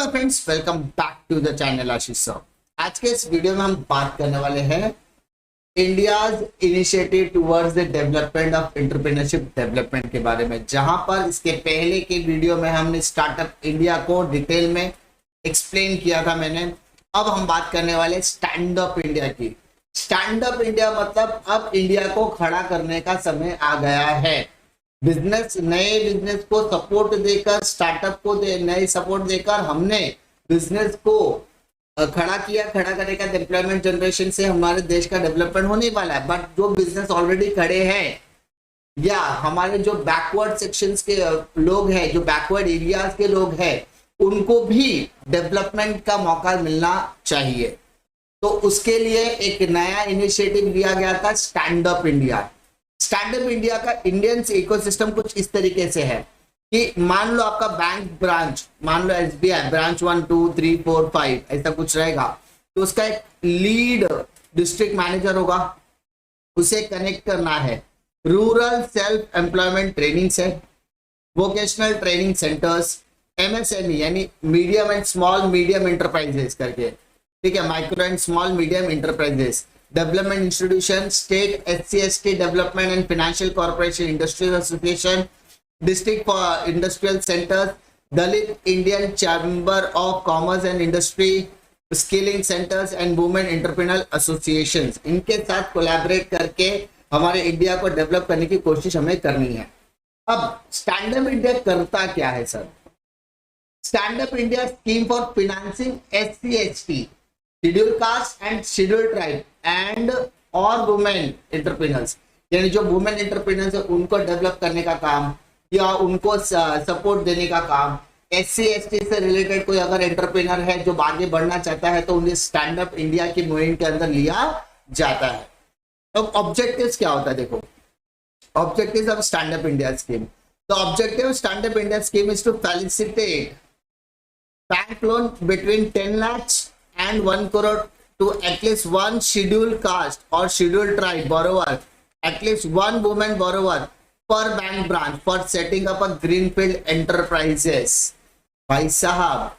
My friends, welcome back to the channel Ashish sir. आज के इस वीडियो में हम बात करने वाले हैं India's initiative towards the development of entrepreneurship development के बारे में, जहां पर इसके पहले के वीडियो में हमने स्टार्टअप इंडिया को डिटेल में एक्सप्लेन किया था मैंने। अब हम बात करने वाले स्टैंड अप इंडिया की। स्टैंड अप इंडिया मतलब अब इंडिया को खड़ा करने का समय आ गया है। नए बिजनेस को सपोर्ट देकर, स्टार्टअप को नए सपोर्ट देकर हमने बिजनेस को खड़ा किया। खड़ा करने का एम्प्लॉयमेंट जनरेशन से हमारे देश का डेवलपमेंट होने वाला है। बट जो बिजनेस ऑलरेडी खड़े हैं या हमारे जो बैकवर्ड सेक्शंस के लोग हैं, जो बैकवर्ड एरियाज के लोग हैं, उनको भी डेवलपमेंट का मौका मिलना चाहिए। तो उसके लिए एक नया इनिशिएटिव लिया गया था, stand up India. Stand up India का इंडियन इकोसिस्टम कुछ इस तरीके से है कि मान लो आपका बैंक ब्रांच, मान लो एसबीआई ब्रांच 1 2 3 4 5 ऐसा कुछ रहेगा, तो उसका एक लीड डिस्ट्रिक्ट मैनेजर होगा। उसे कनेक्ट करना है रूरल सेल्फ एम्प्लॉयमेंट ट्रेनिंग से, वोकेशनल ट्रेनिंग सेंटर्स, एमएसएमई यानी medium and small medium enterprises करके, ठीक है, micro and small medium enterprises, development institution, state SC/ST development and financial corporation, industrial association, district for industrial centres, Dalit Indian chamber of commerce and industry, skilling centres and women entrepreneur associations. इनके साथ collaborate करके हमारे India को develop करने की कोशिश हमें करनी है। अब स्टैंड अप इंडिया करता क्या है sir? Stand up India scheme for financing SC/ST, schedule caste and schedule tribe and और वुमेन एंटरप्रेन्योर्स, यानी जो वुमेन एंटरप्रेन्योर्स है उनको डेवलप करने का काम या उनको सपोर्ट देने का काम। SC/ST से रिलेटेड कोई अगर एंटरप्रेन्योर है जो आगे बढ़ना चाहता है तो उन्हें स्टैंड अप इंडिया की मुहिम के अंदर लिया जाता है। तो ऑब्जेक्टिव्स क्या होता है? देखो, objectives of stand up India scheme. The objective stand up India scheme is to facilitate bank loan between 10 lakhs and 1 crore to at least one scheduled caste or scheduled tribe borrower, at least one woman borrower per bank branch for setting up a greenfield enterprises। भाई साहब,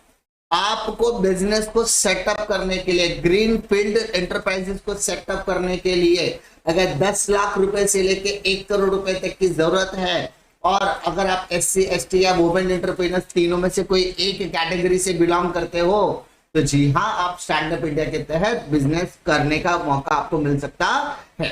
आपको business को setup करने के लिए, greenfield enterprises को setup करने के लिए अगर 10 लाख रुपए से लेके 1 करोड़ रुपए तक की जरूरत है, और अगर आप SC/ST या वुमेन एंटरप्रेन्योर्स तीनों में से कोई एक कैटेगरी से बिलोंग करते हो, तो जी हाँ, आप स्टैंड अप इंडिया के तहत बिजनेस करने का मौका आपको मिल सकता है।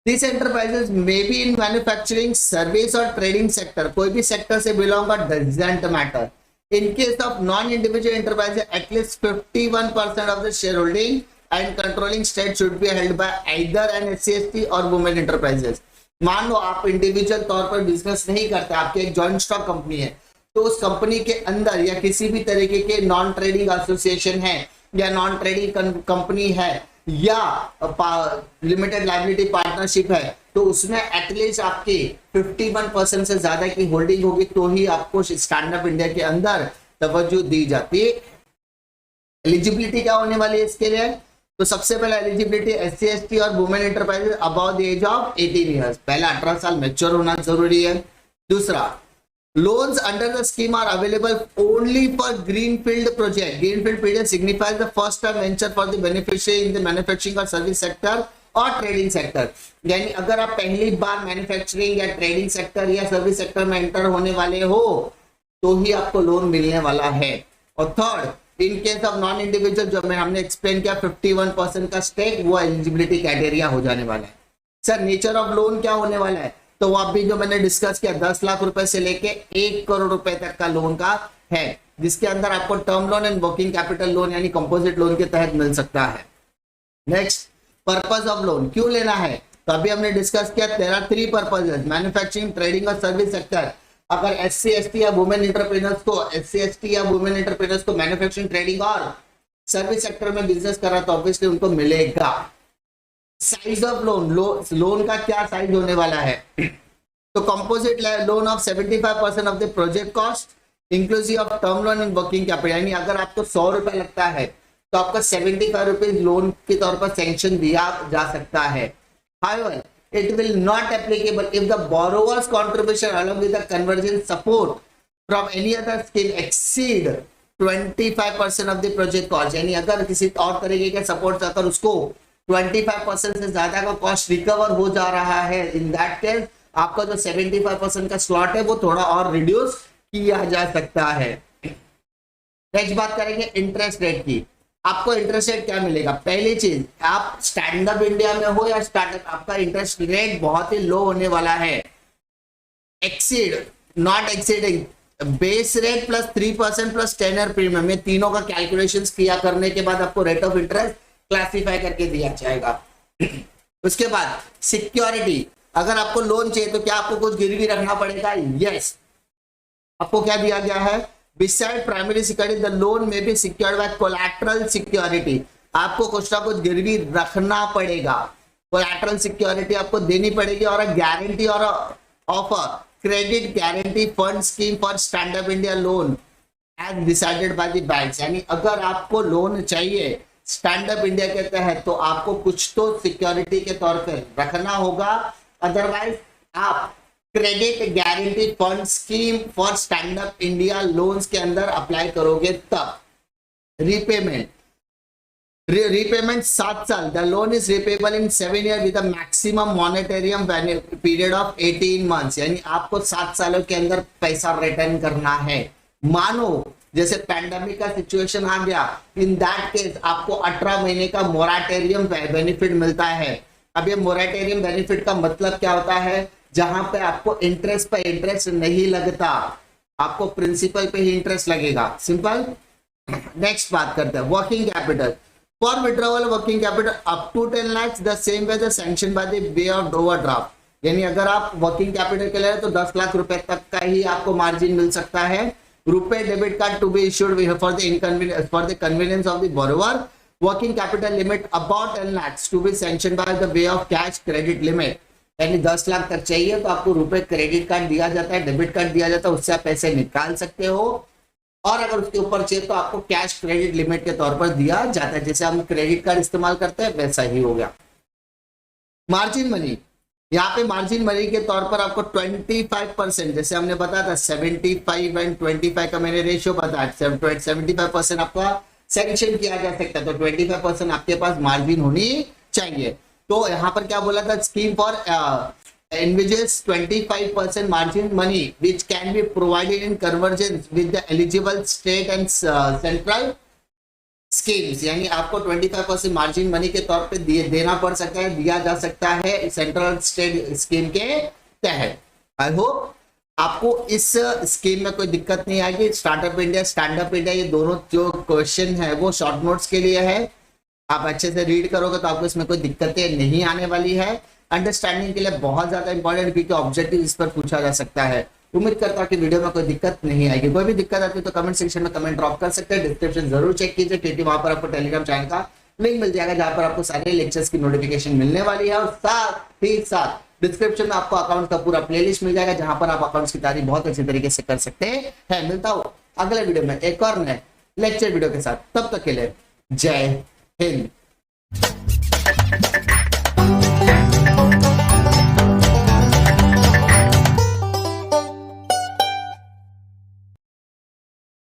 These enterprises may be in manufacturing, service और ट्रेडिंग सेक्टर, कोई भी सेक्टर से बिलोंग कर, doesn't matter। In case of non-individual enterprises, at least 51% of the shareholding and controlling state should be held by either an SC/ST और women enterprises। मान लो आप individual तौर पर बिजनेस नहीं करते, आपकी एक जॉइंट स्टॉक कंपनी है, तो उस कंपनी के अंदर या किसी भी तरीके के नॉन ट्रेडिंग एसोसिएशन है या नॉन ट्रेडिंग कंपनी है या लिमिटेड लायबिलिटी पार्टनरशिप है, तो उसमें एटलीस्ट आपकी 51% से ज्यादा की होल्डिंग होगी, तो ही आपको स्टैंड अप इंडिया के अंदर तवज्जो दी जाती है। एलिजिबिलिटी क्या होने वाली है इसके लिए? तो सबसे पहला एलिजिबिलिटी SC/ST और women enterprises above the age of 18 years, पहला 18 साल मैच्योर होना जरूरी है। दूसरा, loans under the scheme are available only for greenfield project। greenfield project signifies the first time venture for the beneficiary in the manufacturing or service sector और trading sector, यानी अगर आप पहली बार मैन्युफैक्चरिंग या ट्रेडिंग सेक्टर या service sector में enter होने वाले हो तो ही आपको लोन मिलने वाला है। और third, in case of non individual, जो हमने एक्सप्लेन किया 51% का स्टेक, वो एलिजिबिलिटी क्राइटेरिया हो जाने वाला है। सर नेचर ऑफ लोन क्या होने वाला है? तो वो अभी जो मैंने डिस्कस किया, 10 लाख रुपए से लेके 1 करोड़ रुपए तक का लोन का है, जिसके अंदर आपको term loan and working capital loan यानी कंपोजिट लोन के तहत मिल सकता है। नेक्स्ट, पर्पस ऑफ लोन क्यों लेना है? तो अभी हमने डिस्कस किया, there are 3 purposes, manufacturing, trading और सर्विस सेक्टर। अगर SC/ST या वुमेन एंटरप्रेन्योर्स को मैन्युफैक्चरिंग, ट्रेडिंग और सर्विस सेक्टर में बिजनेस करा तो ऑब्वियसली उनको मिलेगा। साइज ऑफ लोन, लोन का क्या साइज होने वाला है? तो composite loan of 75% of the project cost inclusive of term loan and working capital, यानी अगर आपको 100 रुपए लगता है तो आपका 75 रुपीज लोन के तौर पर सैंक्शन दिया जा सकता है। However, it will not applicable if the borrower's contribution along with the conversion support from any other scheme exceed 25% of the project cost, यानी अगर किसी और तरीके के सपोर्ट अगर उसको 25% से ज्यादा का कॉस्ट रिकवर हो जा रहा है, इन दैट केस आपका जो 75% का स्लॉट है वो थोड़ा और रिड्यूस किया जा सकता है। नेक्स्ट बात करेंगे इंटरेस्ट रेट की। आपको इंटरेस्ट रेट क्या मिलेगा? पहली चीज, आप स्टैंड अप इंडिया में हो या स्टार्टअप, आपका इंटरेस्ट रेट बहुत ही लो होने वाला है। Exceed not exceeding base rate plus 3% plus 10 year premium, ये तीनों का कैलकुलेशंस किया करने के बाद आपको रेट ऑफ इंटरेस्ट क्लासिफाई करके दिया जाएगा। उसके बाद सिक्योरिटी, अगर आपको लोन चाहिए तो क्या आपको कुछ गिरवी रखना पड़ेगा? यस, आपको क्या दिया गया है? Beside primary security the loan may be secured by collateral security, आपको कुछ ना कुछ गिरवी रखना पड़ेगा, कोलैटरल सिक्योरिटी आपको देनी पड़ेगी, और गारंटी और of credit guarantee fund scheme for stand up India loan as decided by the banks, यानी अगर आपको लोन चाहिए स्टैंड अप इंडिया के तहत तो आपको कुछ तो सिक्योरिटी के तौर पर रखना होगा, अदरवाइज आप credit guarantee fund scheme for stand up India loans के अंदर अप्लाई करोगे तब। रीपेमेंट 7 साल, the loan is repayable in 7 year with maximum moratorium period of 18 months, यानी आपको 7 सालों के अंदर पैसा रिटर्न करना है। मानो जैसे पैंडेमिक का सिचुएशन आ गया, इन दैट केस आपको 18 महीने का मोराटोरियम बेनिफिट मिलता है। अब ये मोराटोरियम बेनिफिट का मतलब क्या होता है? जहां पे आपको इंटरेस्ट पे इंटरेस्ट नहीं लगता, आपको प्रिंसिपल पे ही इंटरेस्ट लगेगा, सिंपल। नेक्स्ट बात करते हैं working capital. For withdrawal working capital up to 10 lakh the same way the sanction by the way of overdraft, यानी अगर आप वर्किंग कैपिटल के लिए तो 10 लाख रुपए तक का ही आपको मार्जिन मिल सकता है। RuPay debit card to be issued for the convenience of the borrower. Working capital limit about 10 lakhs to be sanction by the way of cash credit limit, यानी 10 लाख तक चाहिए तो आपको रुपए क्रेडिट कार्ड दिया जाता है, डेबिट कार्ड दिया जाता है, उससे आप पैसे निकाल सकते हो, और अगर उसके ऊपर चाहिए तो आपको कैश क्रेडिट लिमिट के तौर पर दिया जाता है, जैसे हम क्रेडिट कार्ड इस्तेमाल करते हैं वैसा ही हो गया। मार्जिन मनी, यहाँ पे मार्जिन मनी के तौर पर आपको 25%, जैसे हमने बताया था 75 एंड 25 का मैंने रेशियो बताया, 75% आपका सैंक्शन किया जा सकता है, तो 25% आपके पास मार्जिन होनी चाहिए। तो यहाँ पर क्या बोला था? Scheme for envisages 25% margin money which can be provided in convergence with the eligible state and central schemes, यानी आपको 25% मार्जिन मनी के तौर पे देना पड़ सकता है, दिया जा सकता है सेंट्रल स्टेट स्कीम के तहत। आई होप आपको इस स्कीम में कोई दिक्कत नहीं आएगी। Startup India, stand up India, ये दोनों जो क्वेश्चन है वो शॉर्ट नोट्स के लिए है, आप अच्छे से रीड करोगे तो आपको इसमें कोई दिक्कतें नहीं आने वाली है। अंडरस्टैंडिंग के लिए बहुत ज्यादा इंपॉर्टेंट, क्योंकि ऑब्जेक्टिव इस पर पूछा जा सकता है। उम्मीद करता हूं कि वीडियो में कोई दिक्कत नहीं आएगी। कोई भी दिक्कत आती है तो कमेंट सेक्शन में कमेंट ड्रॉप कर सकते हैं। डिस्क्रिप्शन जरूर चेक कीजिए, क्योंकि वहां पर आपको टेलीग्राम चैनल का लिंक मिल जाएगा, जहां पर आपको सारे लेक्चर्स की नोटिफिकेशन मिलने वाली है, और साथ ही साथ डिस्क्रिप्शन में आपको अकाउंट का पूरा प्लेलिस्ट मिल जाएगा, जहां पर आप अकाउंट्स की तैयारी बहुत अच्छी तरीके से कर सकते हैं। मिलता हूं अगले वीडियो में एक और नए लेक्चर वीडियो के साथ, तब तक के लिए जय हिंद।